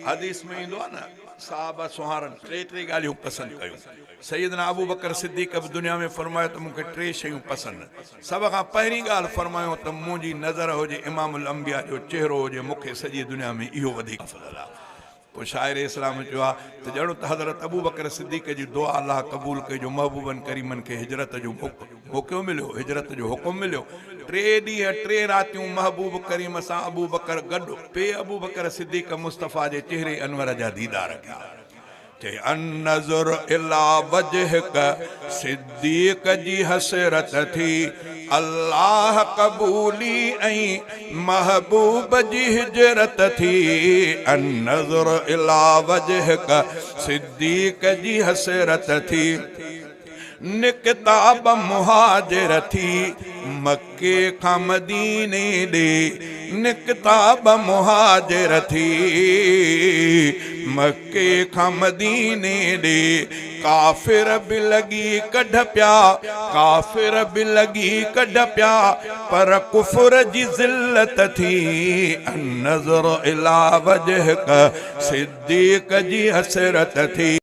हदीस में इंदो आहे न साहबा सुहारन टे टे ॻाल्हियूं पसंदि कयूं। सैयदना अबू बकर सिद्दीक़ बि दुनिया में फरमायो त मूंखे टे शयूं पसंदि। सभ खां पहिरीं ॻाल्हि फरमायो त मुंहिंजी नज़र हुजे इमामुल अंबिया जो चेहरो हुजे, मूंखे सॼी दुनिया में इहो वधीक अफ़ज़ल आहे। पोइ शाइर इस्लाम चयो आहे त ॼणो त हज़रत अबू बकर सिद्दीक़ जी दुआ अलाह क़बूल कई जो महबूबनि करीमनि खे हिजरत जो मौक़ो मिलियो, हिजरत जो हुकुम मिलियो। 3 ॾींहं 3 रातियूं महबूब करीम सां अबू बकर गॾु पे अबू बकर सिद्दीक़ मुस्तफ़ा जे चेहरे अनवर जा दीदार कया। चे अन-नज़र इला वजहक सिद्दीक़ जी हसरत थी, अल्लाह कबूली ऐं महबूब जी हिजरत थी। अन-नज़र इला वजहक सिद्दीक़ जी हसरत थी, निकताब मुहाजिर थी मक्के खां मदीने ॾे। निकताब मुहाजिर थी मक्के खां मदीने ॾे। काफ़िर बि लॻी कढ पिया, काफ़िर बि लॻी कढ पिया, पर कुफ़र जी ज़िल्लत थी। अन-नज़र इला वजहक सिद्दीक़ जी हसरत थी।